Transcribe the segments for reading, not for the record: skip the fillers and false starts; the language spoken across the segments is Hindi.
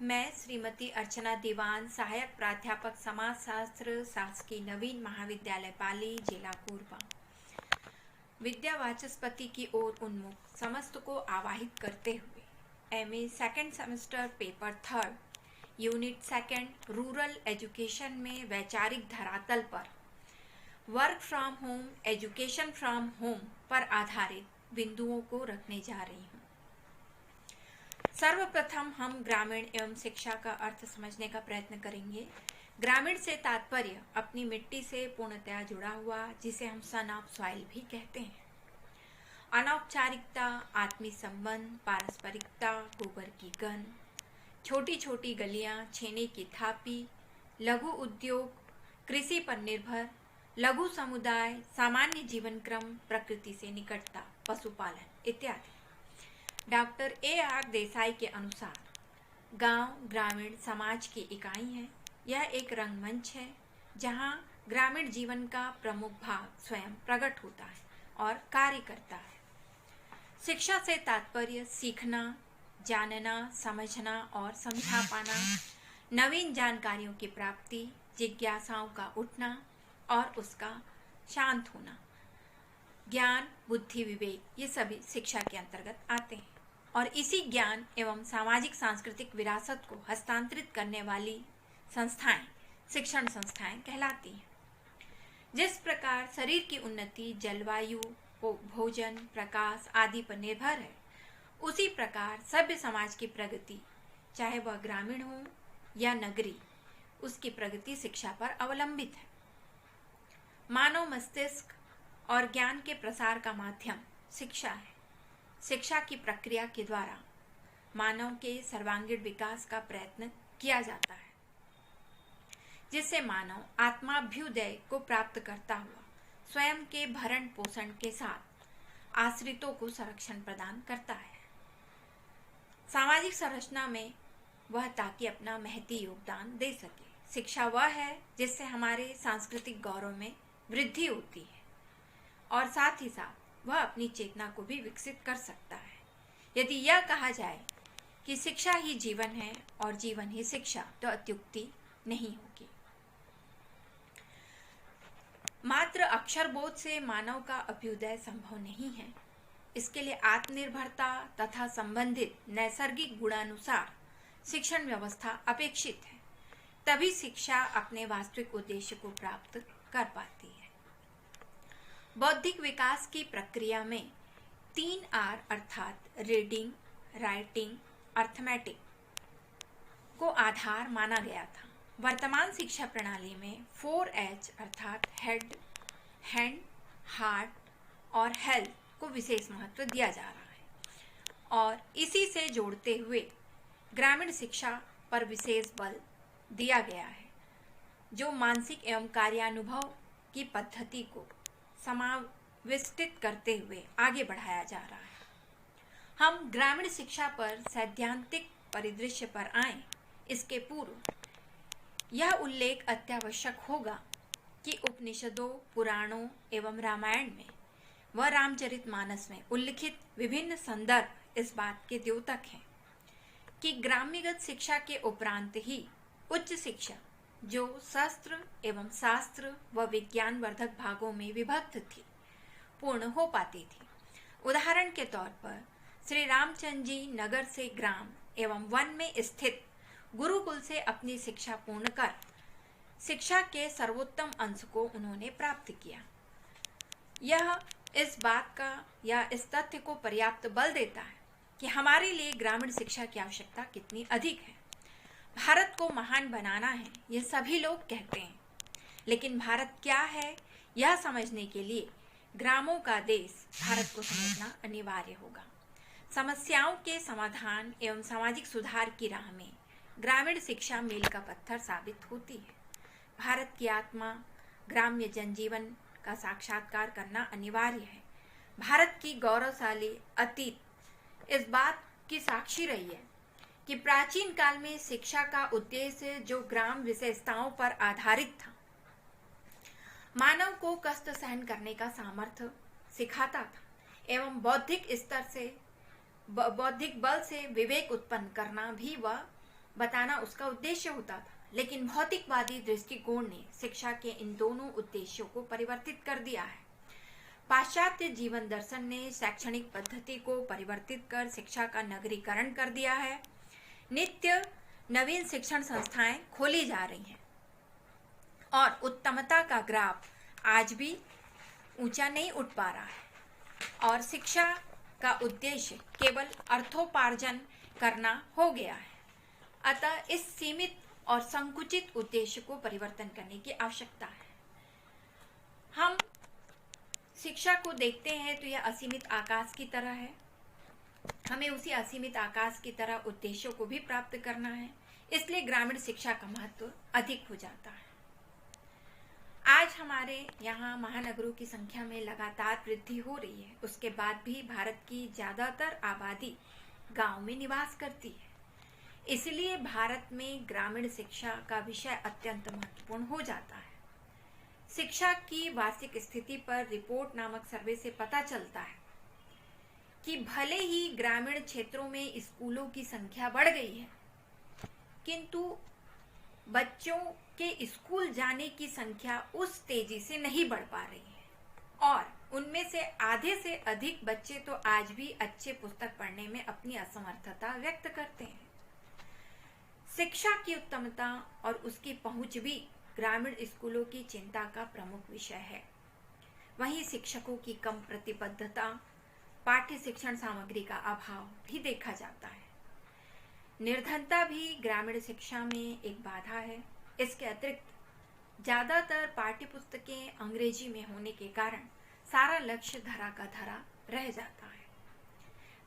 मैं श्रीमती अर्चना दीवान, सहायक प्राध्यापक समाजशास्त्र, शासकीय नवीन महाविद्यालय पाली, जिला कोरबा, विद्या वाचस्पति की ओर उन्मुख समस्त को आवाहित करते हुए MA second semester paper 3 unit 2 rural education में वैचारिक धरातल पर work from home, education from home पर आधारित बिंदुओं को रखने जा रही हूँ। सर्वप्रथम हम ग्रामीण एवं शिक्षा का अर्थ समझने का प्रयत्न करेंगे। ग्रामीण से तात्पर्य अपनी मिट्टी से पूर्णतया जुड़ा हुआ, जिसे हम सन ऑफ सॉइल भी कहते हैं। अनौपचारिकता, आत्मीय संबंध, पारस्परिकता, गोबर की गंध, छोटी छोटी गलियां, छेने की थापी, लघु उद्योग, कृषि पर निर्भर लघु समुदाय, सामान्य जीवन क्रम, प्रकृति से निकटता, पशुपालन इत्यादि। Doctor A.R. देसाई के अनुसार गांव ग्रामीण समाज की इकाई है। यह एक रंगमंच है जहां ग्रामीण जीवन का प्रमुख भाग स्वयं प्रकट होता है और कार्य करता है। शिक्षा से तात्पर्य सीखना, जानना, समझना और समझा पाना, नवीन जानकारियों की प्राप्ति, जिज्ञासाओं का उठना और उसका शांत होना। ज्ञान, बुद्धि, विवेक, ये सभी शिक्षा के अंतर्गत आते हैं और इसी ज्ञान एवं सामाजिक सांस्कृतिक विरासत को हस्तांतरित करने वाली संस्थाएं शिक्षण संस्थाएं कहलाती हैं। जिस प्रकार शरीर की उन्नति जलवायु, भोजन, प्रकाश आदि पर निर्भर है, उसी प्रकार सभ्य समाज की प्रगति, चाहे वह ग्रामीण हो या नगरी, उसकी प्रगति शिक्षा पर अवलंबित है। मानव मस्तिष्क और ज्ञान के प्रसार का माध्यम शिक्षा है। शिक्षा की प्रक्रिया के द्वारा मानव के सर्वांगीण विकास का प्रयत्न किया जाता है, जिससे मानव आत्माभ्युदय को प्राप्त करता हुआ स्वयं के भरण पोषण के साथ आश्रितों को संरक्षण प्रदान करता है। सामाजिक संरचना में वह ताकि अपना महती योगदान दे सके। शिक्षा वह है जिससे हमारे सांस्कृतिक गौरव में वृद्धि होती है और साथ ही साथ वह अपनी चेतना को भी विकसित कर सकता है। यदि यह कहा जाए कि शिक्षा ही जीवन है और जीवन ही शिक्षा, तो अत्युक्ति नहीं होगी। मात्र अक्षर बोध से मानव का अभ्युदय संभव नहीं है। इसके लिए आत्मनिर्भरता तथा संबंधित नैसर्गिक गुणानुसार शिक्षण व्यवस्था अपेक्षित है। तभी शिक्षा अपने वास्तविक उद्देश्य को प्राप्त कर पाती है। बौद्धिक विकास की प्रक्रिया में 3 R अर्थात रीडिंग, राइटिंग, अर्थमेटिक को आधार माना गया था। वर्तमान शिक्षा प्रणाली में 4 H अर्थात हेड, हैंड, हार्ट और हेल्थ को विशेष महत्व दिया जा रहा है और इसी से जोड़ते हुए ग्रामीण शिक्षा पर विशेष बल दिया गया है, जो मानसिक एवं कार्यानुभव की पद्धति को समाविष्टित करते हुए आगे बढ़ाया जा रहा है। हम ग्रामीण शिक्षा पर सैद्धांतिक परिदृश्य पर आएं, इसके पूर्व यह उल्लेख अत्यावश्यक होगा कि उपनिषदों, पुराणों एवं रामायण में व रामचरितमानस में उल्लिखित विभिन्न संदर्भ इस बात के द्योतक हैं कि ग्राम्यगत शिक्षा के उपरांत ही उच्च शिक्षा, जो शस्त्र एवं शास्त्र व विज्ञान वर्धक भागों में विभक्त थी, पूर्ण हो पाती थी। उदाहरण के तौर पर श्री रामचंद्र जी नगर से ग्राम एवं वन में स्थित गुरुकुल से अपनी शिक्षा पूर्ण कर शिक्षा के सर्वोत्तम अंश को उन्होंने प्राप्त किया। यह इस बात का या इस तथ्य को पर्याप्त बल देता है कि हमारे लिए ग्रामीण शिक्षा की आवश्यकता कितनी अधिक है। भारत को महान बनाना है, ये सभी लोग कहते हैं, लेकिन भारत क्या है, यह समझने के लिए ग्रामों का देश भारत को समझना अनिवार्य होगा। समस्याओं के समाधान एवं सामाजिक सुधार की राह में ग्रामीण शिक्षा मील का पत्थर साबित होती है। भारत की आत्मा ग्राम्य जनजीवन का साक्षात्कार करना अनिवार्य है। भारत की गौरवशाली अतीत इस बात की साक्षी रही है कि प्राचीन काल में शिक्षा का उद्देश्य, जो ग्राम विशेषताओं पर आधारित था, मानव को कष्ट सहन करने का सामर्थ्य सिखाता था एवं बौद्धिक बल से विवेक उत्पन्न करना भी वह बताना उसका उद्देश्य होता था, लेकिन भौतिकवादी दृष्टिकोण ने शिक्षा के इन दोनों उद्देश्यों को परिवर्तित कर दिया है। पाश्चात्य जीवन दर्शन ने शैक्षणिक पद्धति को परिवर्तित कर शिक्षा का नगरीकरण कर दिया है। नित्य नवीन शिक्षण संस्थाएं खोली जा रही हैं और उत्तमता का ग्राफ आज भी ऊंचा नहीं उठ पा रहा है और शिक्षा का उद्देश्य केवल अर्थोपार्जन करना हो गया है। अतः इस सीमित और संकुचित उद्देश्य को परिवर्तन करने की आवश्यकता है। हम शिक्षा को देखते हैं तो यह असीमित आकाश की तरह है। हमें उसी असीमित आकाश की तरह उद्देश्यों को भी प्राप्त करना है, इसलिए ग्रामीण शिक्षा का महत्व अधिक हो जाता है। आज हमारे यहाँ महानगरों की संख्या में लगातार वृद्धि हो रही है, उसके बाद भी भारत की ज्यादातर आबादी गांव में निवास करती है। इसलिए भारत में ग्रामीण शिक्षा का विषय अत्यंत महत्वपूर्ण हो जाता है। शिक्षा की वार्षिक स्थिति पर रिपोर्ट नामक सर्वे से पता चलता है कि भले ही ग्रामीण क्षेत्रों में स्कूलों की संख्या बढ़ गई है, किंतु बच्चों के स्कूल जाने की संख्या उस तेजी से नहीं बढ़ पा रही है और उनमें से आधे से अधिक बच्चे तो आज भी अच्छे पुस्तक पढ़ने में अपनी असमर्थता व्यक्त करते हैं। शिक्षा की उत्तमता और उसकी पहुंच भी ग्रामीण स्कूलों की चिंता का प्रमुख विषय है। वहीं शिक्षकों की कम प्रतिबद्धता, पाठ्य शिक्षण सामग्री का अभाव भी देखा जाता है। निर्धनता भी ग्रामीण शिक्षा में एक बाधा है। इसके अतिरिक्त ज्यादातर पाठ्य पुस्तकें अंग्रेजी में होने के कारण सारा लक्ष्य धरा का धरा रह जाता है।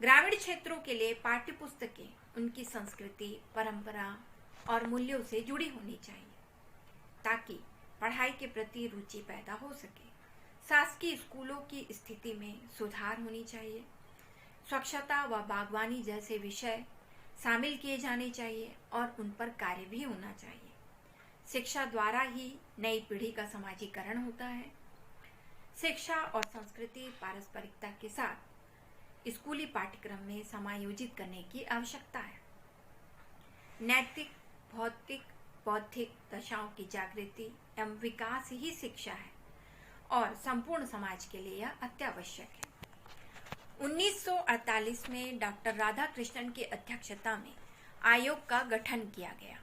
ग्रामीण क्षेत्रों के लिए पाठ्य पुस्तकें उनकी संस्कृति, परंपरा और मूल्यों से जुड़ी होनी चाहिए ताकि पढ़ाई के प्रति रुचि पैदा हो सके। शासकीय स्कूलों की स्थिति में सुधार होनी चाहिए। स्वच्छता व बागवानी जैसे विषय शामिल किए जाने चाहिए और उन पर कार्य भी होना चाहिए। शिक्षा द्वारा ही नई पीढ़ी का समाजीकरण होता है। शिक्षा और संस्कृति पारस्परिकता के साथ स्कूली पाठ्यक्रम में समायोजित करने की आवश्यकता है। नैतिक, भौतिक, बौद्धिक दशाओं की जागृति एवं विकास ही शिक्षा है और संपूर्ण समाज के लिए यह अत्यावश्यक है। 1948 में डॉक्टर राधाकृष्णन की अध्यक्षता में आयोग का गठन किया गया,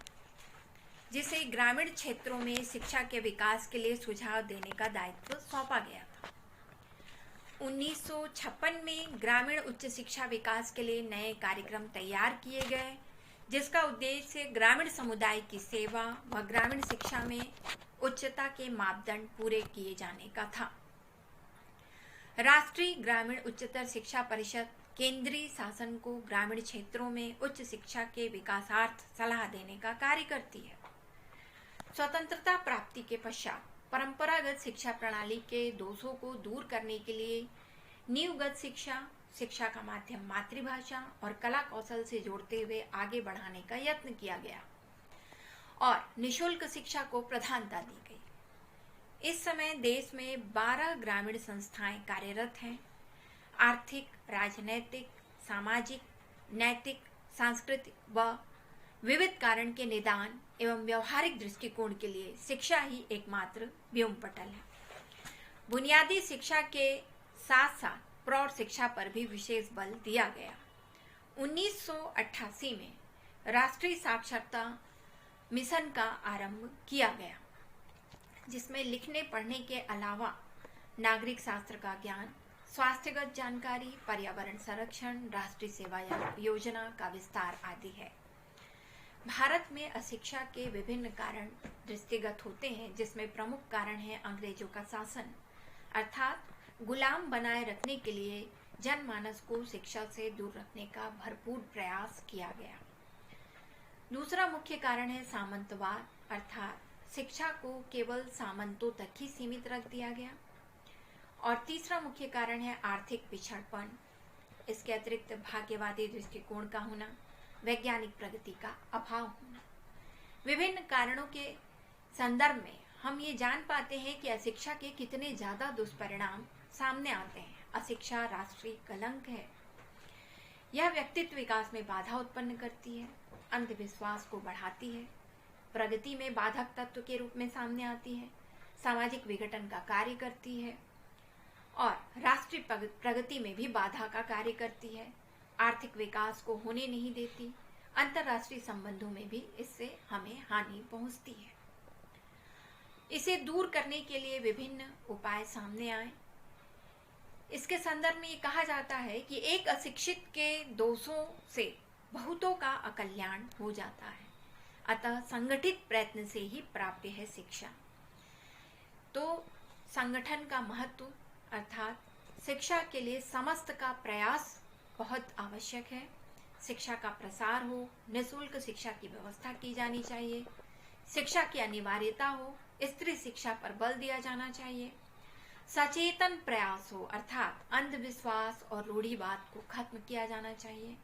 जिसे ग्रामीण क्षेत्रों में शिक्षा के विकास के लिए सुझाव देने का दायित्व सौंपा गया था। 1956 में ग्रामीण उच्च शिक्षा विकास के लिए नए कार्यक्रम तैयार किए गए, जिसका उद्देश्य ग्रामीण समुदाय की सेवा व ग्रामीण शिक्षा में उच्चता के मापदंड पूरे किए जाने का था। राष्ट्रीय ग्रामीण उच्चतर शिक्षा परिषद केंद्रीय शासन को ग्रामीण क्षेत्रों में उच्च शिक्षा के विकासार्थ सलाह देने का कार्य करती है। स्वतंत्रता प्राप्ति के पश्चात परंपरागत शिक्षा प्रणाली के दोषों को दूर करने के लिए नींवगत शिक्षा, शिक्षा का माध्यम मातृभाषा और कला कौशल से जोड़ते हुए आगे बढ़ाने का यत्न किया गया और निःशुल्क शिक्षा को प्रधानता दी गई। इस समय देश में 12 ग्रामीण संस्थाएं कार्यरत हैं। आर्थिक, राजनैतिक, सामाजिक, नैतिक, सांस्कृतिक व विविध कारण के निदान एवं व्यवहारिक दृष्टिकोण के लिए शिक्षा ही एकमात्र व्योम पटल है। बुनियादी शिक्षा के साथ साथ प्रौढ़ शिक्षा पर भी विशेष बल दिया गया। 1988 में राष्ट्रीय साक्षरता मिशन का आरंभ किया गया, जिसमें लिखने पढ़ने के अलावा नागरिक शास्त्र का ज्ञान, स्वास्थ्यगत जानकारी, पर्यावरण संरक्षण, राष्ट्रीय सेवा योजना का विस्तार आदि है। भारत में अशिक्षा के विभिन्न कारण दृष्टिगत होते हैं, जिसमें प्रमुख कारण है अंग्रेजों का शासन, अर्थात गुलाम बनाए रखने के लिए जनमानस को शिक्षा से दूर रखने का भरपूर प्रयास किया गया। दूसरा मुख्य कारण है सामंतवाद, अर्थात शिक्षा को केवल सामंतों तक ही सीमित रख दिया गया। और तीसरा मुख्य कारण है आर्थिक पिछड़पन। इसके अतिरिक्त भाग्यवादी दृष्टिकोण का होना, वैज्ञानिक प्रगति का अभाव होना। विभिन्न कारणों के संदर्भ में हम ये जान पाते हैं कि अशिक्षा के कितने ज्यादा दुष्परिणाम सामने आते हैं। अशिक्षा राष्ट्रीय कलंक है। यह व्यक्तित्व विकास में बाधा उत्पन्न करती है, अंधविश्वास को बढ़ाती है, प्रगति में बाधक तत्व के रूप में सामने आती है, सामाजिक विघटन का कार्य करती है और राष्ट्रीय प्रगति में भी बाधा का कार्य करती है, आर्थिक विकास को होने नहीं देती, अंतर्राष्ट्रीय संबंधों में भी इससे हमें हानि पहुंचती है। इसे दूर करने के लिए विभिन्न उपाय सामने आए। इसके संदर्भ में ये कहा जाता है कि एक अशिक्षित के दोषों से बहुतों का अकल्याण हो जाता है, अतः संगठित प्रयत्न से ही प्राप्य है शिक्षा। तो संगठन का महत्व अर्थात शिक्षा के लिए समस्त का प्रयास बहुत आवश्यक है। शिक्षा का प्रसार हो, निःशुल्क शिक्षा की व्यवस्था की जानी चाहिए, शिक्षा की अनिवार्यता हो, स्त्री शिक्षा पर बल दिया जाना चाहिए, सचेतन प्रयास हो अर्थात अंधविश्वास और रूढ़िवाद को खत्म किया जाना चाहिए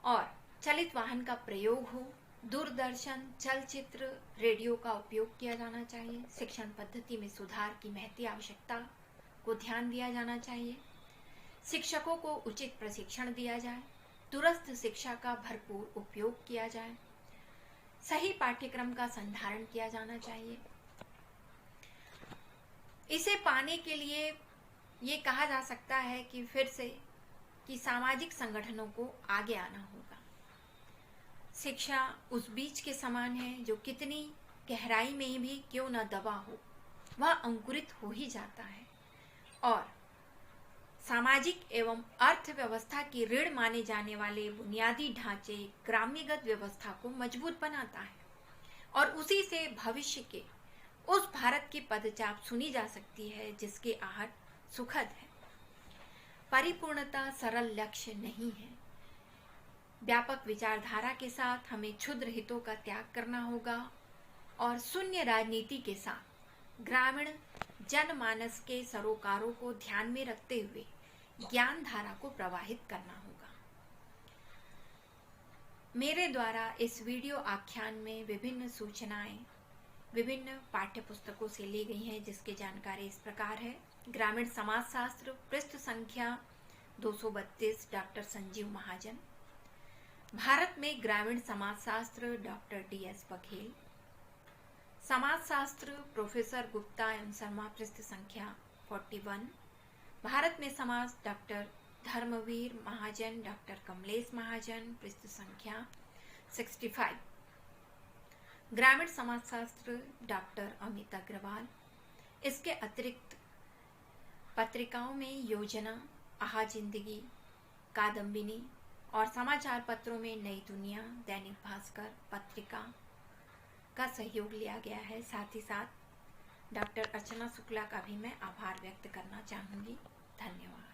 और चलित वाहन का प्रयोग हो, दूरदर्शन, चलचित्र, रेडियो का उपयोग किया जाना चाहिए, शिक्षण पद्धति में सुधार की महती आवश्यकता को ध्यान दिया जाना चाहिए, शिक्षकों को उचित प्रशिक्षण दिया जाए, दूरस्थ शिक्षा का भरपूर उपयोग किया जाए, सही पाठ्यक्रम का संधारण किया जाना चाहिए। इसे पाने के लिए ये कहा जा सकता है कि फिर से कि सामाजिक संगठनों को आगे आना होगा। शिक्षा उस बीज के समान है जो कितनी गहराई में भी क्यों न दबा हो, वह अंकुरित हो ही जाता है और सामाजिक एवं अर्थव्यवस्था की रीढ़ माने जाने वाले बुनियादी ढांचे ग्राम्यगत व्यवस्था को मजबूत बनाता है और उसी से भविष्य के उस भारत की पदचाप सुनी जा सकती है जिसके आहट सुखद है। परिपूर्णता सरल लक्ष्य नहीं है। व्यापक विचारधारा के साथ हमें क्षुद्र हितों का त्याग करना होगा और शून्य राजनीति के साथ ग्रामीण जनमानस के सरोकारों को ध्यान में रखते हुए ज्ञान धारा को प्रवाहित करना होगा। मेरे द्वारा इस वीडियो आख्यान में विभिन्न सूचनाएं विभिन्न पाठ्य पुस्तकों से ली गई हैं, जिसकी जानकारी इस प्रकार है। ग्रामीण समाजशास्त्र, पृष्ठ संख्या 232, डॉक्टर संजीव महाजन। भारत में ग्रामीण समाजशास्त्र, डॉक्टर DS बघेल। समाजशास्त्र, प्रोफेसर गुप्ता एवं शर्मा, पृष्ठ संख्या 41। भारत में समाज, डॉक्टर धर्मवीर महाजन, डॉक्टर कमलेश महाजन, पृष्ठ संख्या 65। ग्रामीण समाजशास्त्र, डॉक्टर अमित अग्रवाल। इसके अतिरिक्त पत्रिकाओं में योजना, आहा जिंदगी, कादम्बिनी और समाचार पत्रों में नई दुनिया, दैनिक भास्कर पत्रिका का सहयोग लिया गया है। साथ ही साथ डॉक्टर अर्चना शुक्ला का भी मैं आभार व्यक्त करना चाहूँगी। धन्यवाद।